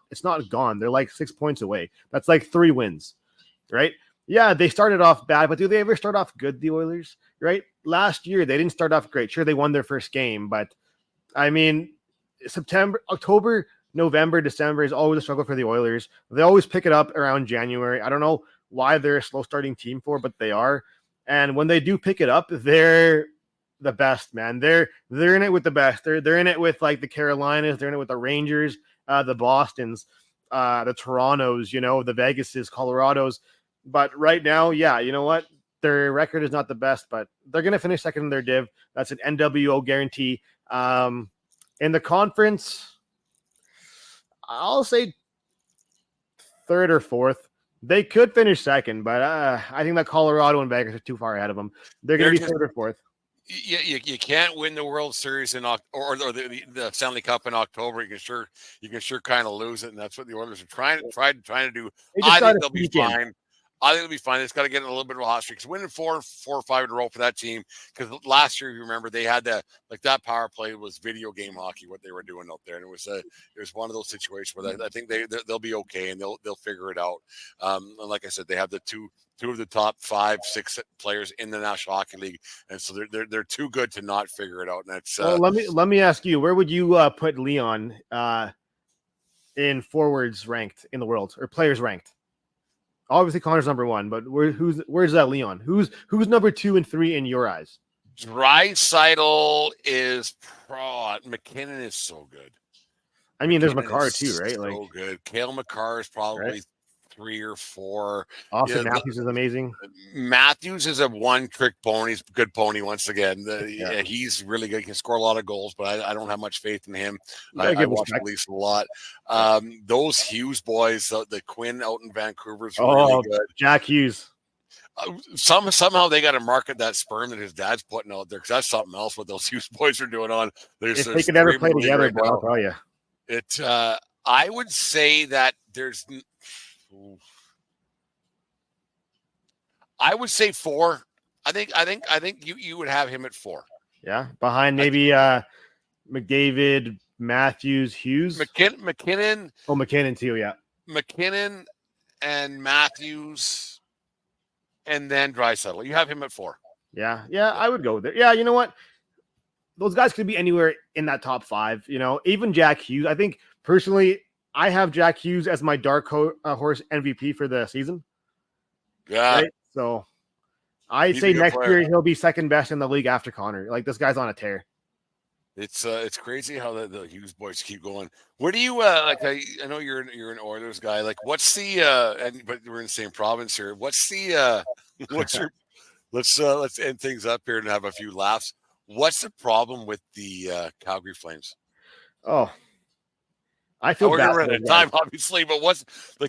gone. They're 6 points away. That's 3 wins, right? Yeah, they started off bad, but do they ever start off good, the Oilers, right? Last year, they didn't start off great. Sure, they won their first game, but I mean, September, October, November, December is always a struggle for the Oilers. They always pick it up around January. I don't know why they're a slow starting team for, but they are. And when they do pick it up, they're the best, man. They're in it with the best. They're in it with the Carolinas. They're in it with the Rangers, the Bostons, the Torontos, the Vegases, Colorados. But right now, yeah, you know what? Their record is not the best, but they're going to finish second in their div. That's an NWO guarantee. In the conference, I'll say 3rd or 4th. They could finish second, but I think that Colorado and Vegas are too far ahead of them. They're going to be 3rd or 4th. You can't win the World Series in or the Stanley Cup in October. You can sure kind of lose it, and that's what the Oilers are trying to do. I think they'll be fine. I think it'll be fine. It's got to get in a little bit of a hot streak. Because winning 4 or 5 in a row for that team. Because last year, you remember, they had that power play was video game hockey. What they were doing out there, and it was one of those situations where I think they'll be okay and they'll figure it out. And like I said, they have the two of the top 5, 6 players in the National Hockey League, and so they're too good to not figure it out. And that's well, let me ask you, where would you put Leon in forwards ranked in the world, or players ranked? Obviously, Connor's number 1, but where's that Leon? Who's number 2 and 3 in your eyes? Draisaitl is McKinnon is so good. I mean, there's Makar too, right? So good. Cale Makar is probably 3 or 4. Austin Matthews is amazing. Matthews is a one-trick pony. He's a good pony once again. He's really good. He can score a lot of goals, but I don't have much faith in him. I watch the Leafs a lot. Those Hughes boys, the Quinn out in Vancouver is really good. Jack Hughes. Somehow they got to market that sperm that his dad's putting out there, because that's something else what those Hughes boys are doing on. If they could ever play together, boy, I'll tell you. I would say that there's. I would say 4. I think you would have him at 4. Yeah, behind maybe McDavid, Matthews, Hughes. McKinnon. Oh, McKinnon too. Yeah, McKinnon and Matthews, and then Draisaitl. You have him at 4. Yeah, I would go there. Yeah, you know what? Those guys could be anywhere in that top 5. You know, even Jack Hughes. I think personally, I have Jack Hughes as my dark horse MVP for the season. Yeah. Right? So I'd He's say a good next player. year he'll be second best in the league after Connor. Like, this guy's on a tear. It's crazy how the Hughes boys keep going. Where do you like? I know you're an Oilers guy. Like, what's the but we're in the same province here. What's the what's your let's end things up here and have a few laughs. What's the problem with the Calgary Flames? Oh, I feel We're bad. gonna run out of time, obviously, but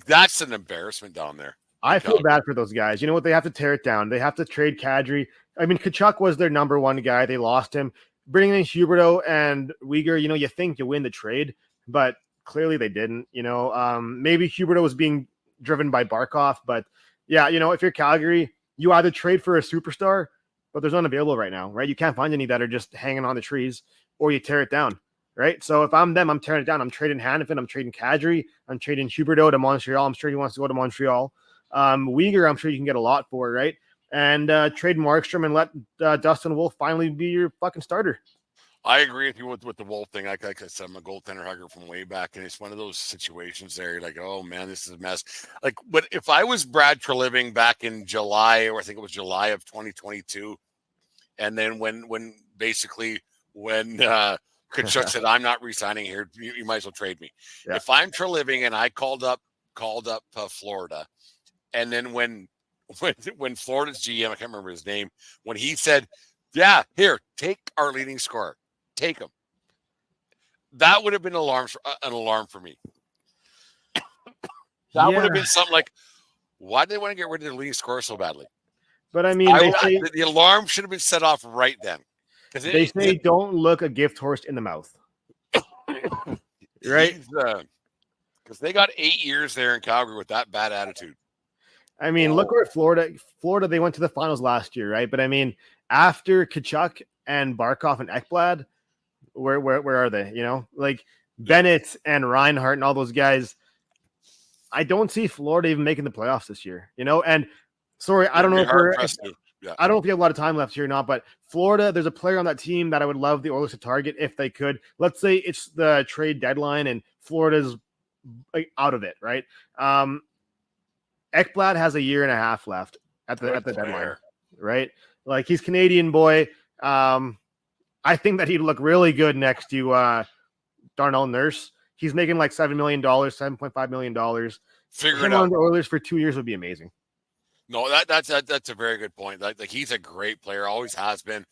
that's an embarrassment down there. I feel bad for those guys. You know what? They have to tear it down. They have to trade Kadri. I mean, Kachuk was their number 1 guy. They lost him. Bringing in Huberdeau and Uyghur, you know, you think you win the trade, but clearly they didn't. You know, maybe Huberdeau was being driven by Barkov, but yeah, you know, if you're Calgary, you either trade for a superstar, but there's none available right now, right? You can't find any that are just hanging on the trees, or you tear it down, right? So if I'm them, I'm tearing it down. I'm trading Hanifin, I'm trading Kadri, I'm trading Huberdeau to Montreal. I'm sure he wants to go to Montreal. Uyghur, I'm sure you can get a lot for, right? And trade Markstrom and let Dustin Wolf finally be your fucking starter. I agree with you with the Wolf thing. Like I said, I'm a goaltender hugger from way back, and it's one of those situations there. You're like, oh man, this is a mess. Like, but if I was Brad Treliving back in July, or I think it was July of 2022, and then when Kachuk said, I'm not re-signing here, you might as well trade me. Yeah. If I'm Treliving and I called up Florida, and then when Florida's GM, I can't remember his name, when he said, yeah, here, take our leading scorer, take him, that would have been an alarm for me. That would have been something like, why do they want to get rid of their leading scorer so badly? But I mean, the alarm should have been set off right then. They say don't look a gift horse in the mouth. Right? Because they got 8 years there in Calgary with that bad attitude. I mean, look where Florida, they went to the finals last year, right? But I mean, after Kachuk and Barkov and Ekblad, where are they? You know, like Bennett and Reinhart and all those guys. I don't see Florida even making the playoffs this year, you know? And sorry, I don't know I don't know if you have a lot of time left here or not, but Florida, there's a player on that team that I would love the Oilers to target if they could. Let's say it's the trade deadline and Florida's out of it, right? Ekblad has a year and a half left at the deadline, right? Like, he's Canadian boy. I think that he'd look really good next to Darnell Nurse. He's making like $7 million, $7.5 million. Figure it out. On the Oilers for 2 years would be amazing. No, that's a very good point. Like he's a great player, always has been.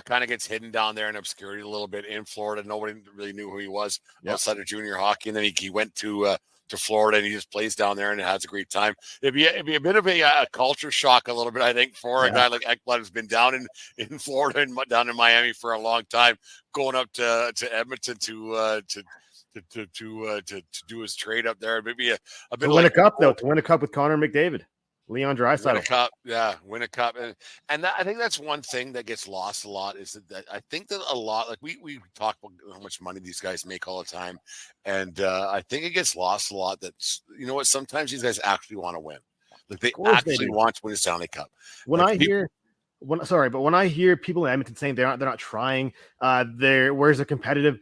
Kind of gets hidden down there in obscurity a little bit in Florida. Nobody really knew who he was outside of junior hockey, and then he went to Florida and he just plays down there and has a great time. It'd be a bit of a culture shock a little bit, I think, for a guy like Ekblad who's been down in Florida and down in Miami for a long time, going up to Edmonton to do his trade up there. Maybe a bit to win a cup though, to win a cup with Connor McDavid. Leon Draisaitl. Win a cup. And I think that's one thing that gets lost a lot is that I think that a lot, like we talk about how much money these guys make all the time. And I think it gets lost a lot that, you know what, sometimes these guys actually want to win. Like they actually want to win a Stanley Cup. When I hear people in Edmonton saying they're not trying, where's the competitive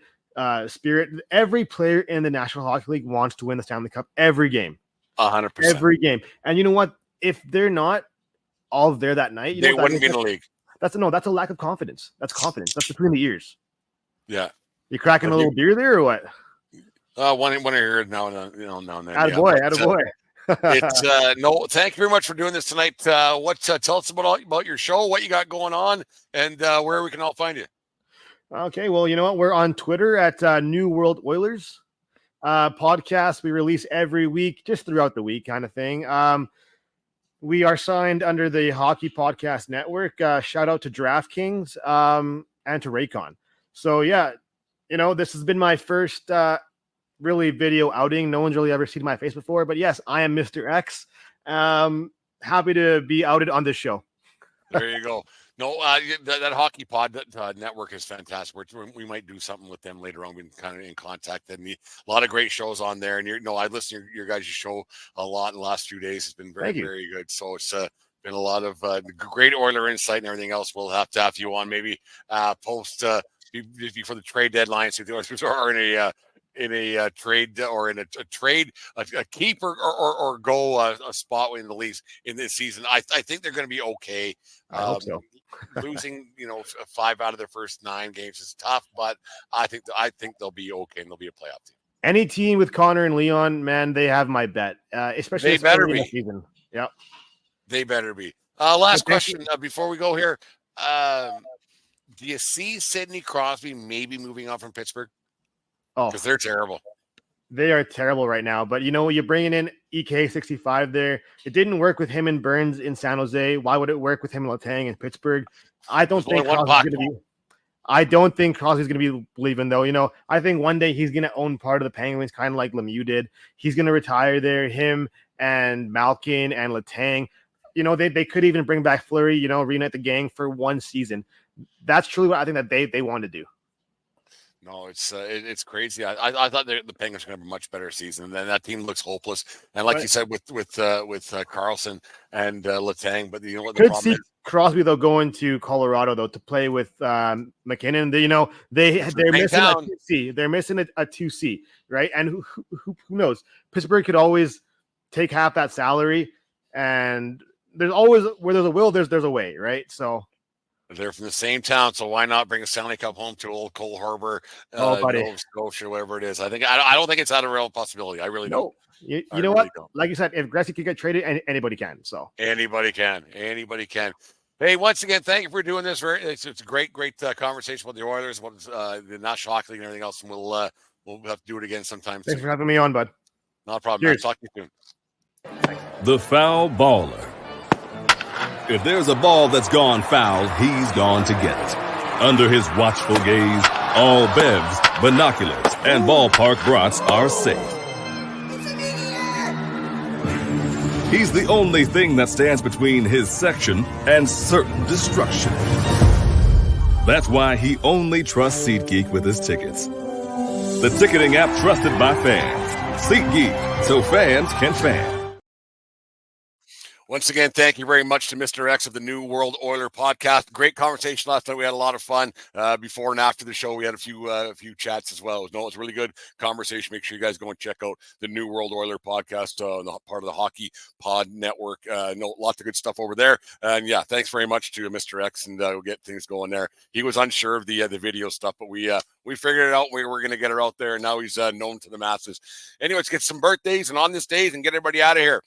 spirit? Every player in the National Hockey League wants to win the Stanley Cup every game. 100%. Every game. And you know what? If they're not all there that night, they wouldn't be in the league. That's a lack of confidence. That's confidence. That's between the ears. Yeah. You cracking a little beer there or what? When I hear it now and then. Attaboy. It's no. Thank you very much for doing this tonight. Tell us about your show, what you got going on, and where we can all find you. Okay, well, you know what? We're on Twitter at New World Oilers. Podcast we release every week, just throughout the week, kind of thing. We are signed under the Hockey Podcast Network. Shout out to DraftKings and to Raycon. So yeah, you know, this has been my first really video outing. No one's really ever seen my face before, but yes, I am Mr. X. Happy to be outed on this show. There you go. No, that Hockey Pod network is fantastic. We might do something with them later on. We've been kind of in contact, and a lot of great shows on there. And I listen to your guys' show a lot in the last few days. It's been very, very good. So it's been a lot of great Oiler insight and everything else. We'll have to have you on maybe post before the trade deadline. So if the Oilers are in a trade or in a trade, a keep or go a spot in the leagues in this season, I think they're going to be okay. I hope so. Losing, 5 out of their first 9 games is tough, but I think they'll be okay and they'll be a playoff team. Any team with Connor and Leon, man, they have my bet. Especially they better be. Season. Yep. They better be. Last question before we go here. Do you see Sidney Crosby maybe moving on from Pittsburgh? Oh, because they're terrible. They are terrible right now. But you're bringing in EK65 there. It didn't work with him and Burns in San Jose. Why would it work with him and Letang in Pittsburgh? I don't think Crosby's going to be leaving, though. I think one day he's going to own part of the Penguins, kind of like Lemieux did. He's going to retire there. Him and Malkin and Letang. They could even bring back Fleury, reunite the gang for one season. That's truly what I think that they want to do. No, it's crazy. I thought the Penguins were going to have a much better season. And then that team looks hopeless. And like you said, with Carlson and Letang, but what the problem is? Crosby though going to Colorado though to play with McKinnon. They're missing a 2C. They're missing a 2C, right? And who knows? Pittsburgh could always take half that salary, and there's always where there's a will, there's a way, right? So. They're from the same town, so why not bring a Stanley Cup home to old Cole Harbor, Nova Scotia, whatever it is? I don't think it's out of real possibility. I really don't. You know what? Like you said, if Gretzky could get traded, anybody can. So anybody can. Hey, once again, thank you for doing this. It's a great conversation with the Oilers, the National Hockey League, and everything else. And we'll have to do it again sometime. Thanks for having me on, bud. Not a problem. Man. Talk to you soon. The Foul Baller. If there's a ball that's gone foul, he's gone to get it. Under his watchful gaze, all bevs, binoculars, and ballpark brats are safe. He's the only thing that stands between his section and certain destruction. That's why he only trusts SeatGeek with his tickets. The ticketing app trusted by fans. SeatGeek, so fans can fan. Once again, thank you very much to Mr. X of the New World Oiler podcast. Great conversation last night. We had a lot of fun. Before and after the show, we had a few chats as well. It was a really good conversation. Make sure you guys go and check out the New World Oiler podcast, part of the Hockey Pod Network. Lots of good stuff over there. And yeah, thanks very much to Mr. X, and we'll get things going there. He was unsure of the video stuff, but we figured it out. We were going to get it out there, and now he's known to the masses. Anyway, let's get some birthdays and on this days and get everybody out of here.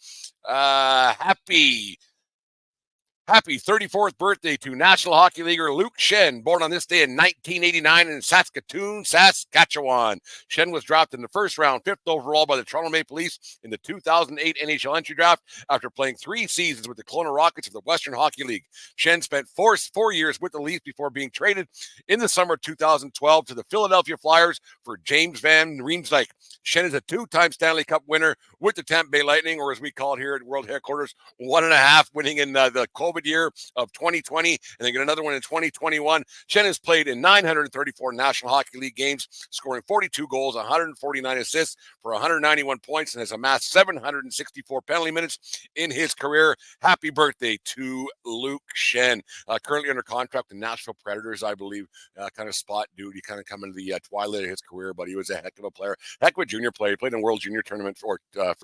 Happy 34th birthday to National Hockey Leaguer Luke Schenn, born on this day in 1989 in Saskatoon, Saskatchewan. Schenn was drafted in the first round, 5th overall by the Toronto Maple Leafs in the 2008 NHL entry draft after playing 3 seasons with the Kelowna Rockets of the Western Hockey League. Schenn spent 4 years with the Leafs before being traded in the summer of 2012 to the Philadelphia Flyers for James Van Riemsdyk. Schenn is a 2-time Stanley Cup winner with the Tampa Bay Lightning, or as we call it here at World Headquarters, 1.5, winning in the COVID year of 2020, and then get another one in 2021. Schenn has played in 934 National Hockey League games, scoring 42 goals, 149 assists for 191 points, and has amassed 764 penalty minutes in his career. Happy birthday to Luke Schenn. Currently under contract with the Nashville Predators, I believe. Kind of spot dude. He kind of come into the twilight of his career, but he was a heck of a player. Heck of a junior player. He played in World Junior Tournament for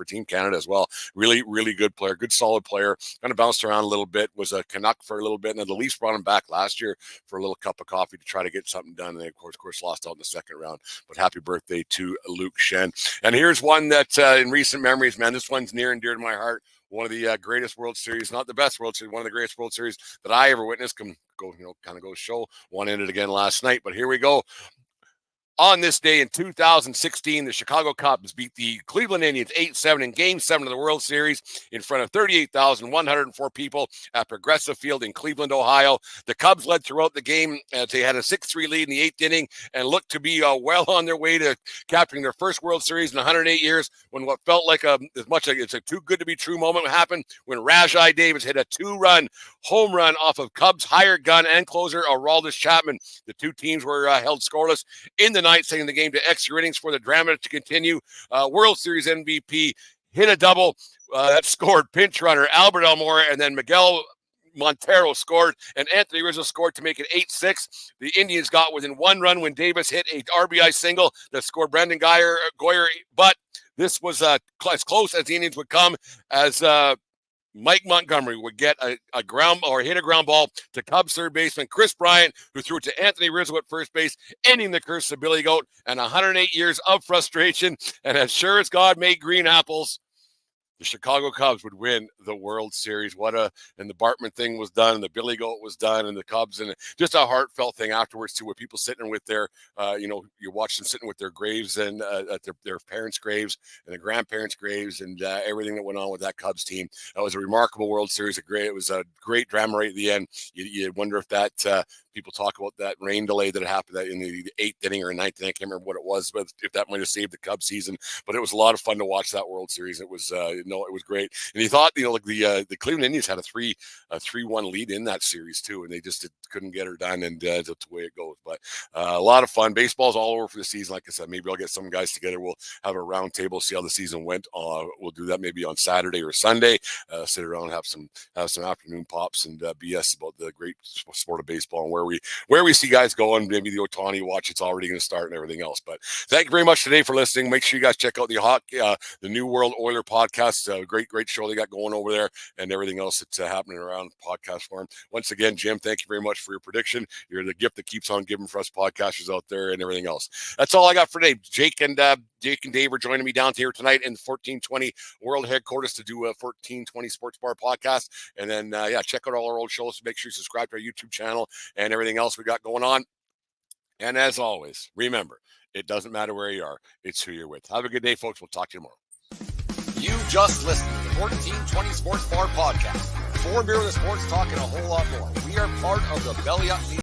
Team Canada as well. Really, really good player. Good, solid player. Kind of bounced around a little bit. Was a Canuck for a little bit, and then the Leafs brought him back last year for a little cup of coffee to try to get something done. And they, of course, lost out in the second round. But happy birthday to Luke Schenn. And here's one that in recent memories, man, this one's near and dear to my heart. One of the greatest World Series, not the best World Series, one of the greatest World Series that I ever witnessed. Kind of go show. One ended again last night, but here we go. On this day in 2016, the Chicago Cubs beat the Cleveland Indians 8-7 in Game 7 of the World Series in front of 38,104 people at Progressive Field in Cleveland, Ohio. The Cubs led throughout the game as they had a 6-3 lead in the 8th inning and looked to be well on their way to capturing their first World Series in 108 years when what felt like as much like it's a too good to be true moment happened when Rajai Davis hit a 2-run home run off of Cubs hired gun and closer Aroldis Chapman. The two teams were held scoreless in the ninth, sending the game to extra innings for the drama to continue. World Series MVP hit a double that scored pinch runner Albert Almora, and then Miguel Montero scored, and Anthony Rizzo scored to make it 8-6. The Indians got within one run when Davis hit a RBI single that scored Brendan Goyer, but this was as close as the Indians would come, as Mike Montgomery would get a ground or hit a ground ball to Cubs third baseman Chris Bryant, who threw it to Anthony Rizzo at first base, ending the curse of Billy Goat and 108 years of frustration. And as sure as God made green apples, the Chicago Cubs would win the World Series. And the Bartman thing was done, and the Billy Goat was done, and the Cubs, and just a heartfelt thing afterwards too, with people sitting with their, you watch them sitting with their graves and at their parents' graves and their grandparents' graves, and everything that went on with that Cubs team. That was a remarkable World Series. It was a great drama right at the end. You wonder if that people talk about that rain delay that happened in the 8th inning or 9th inning. I can't remember what it was, but if that might have saved the Cubs season. But it was a lot of fun to watch that World Series. It was it was great. And you thought, the Cleveland Indians had a 3-1 lead in that series too, and they just couldn't get her done, and that's the way it goes. But a lot of fun. Baseball's all over for the season. Like I said, maybe I'll get some guys together. We'll have a round table, see how the season went. We'll do that maybe on Saturday or Sunday. Sit around, have some afternoon pops and BS about the great sport of baseball and where we see guys going. Maybe the Ohtani watch, it's already going to start, and everything else. But thank you very much today for listening. Make sure you guys check out the New World Oiler podcast. Great show they got going over there, and everything else that's happening around podcast form. Once again, Jim, thank you very much for your prediction. You're the gift that keeps on giving for us podcasters out there and everything else. That's all I got for today. Jake and Dave are joining me down here tonight in 1420 World Headquarters to do a 1420 Sports Bar podcast. And then, check out all our old shows. Make sure you subscribe to our YouTube channel and everything else we got going on. And as always, remember, it doesn't matter where you are. It's who you're with. Have a good day, folks. We'll talk to you tomorrow. You just listened to the 1420 Sports Bar podcast. 4 beer with the sports talking a whole lot more. We are part of the Belly Up Media.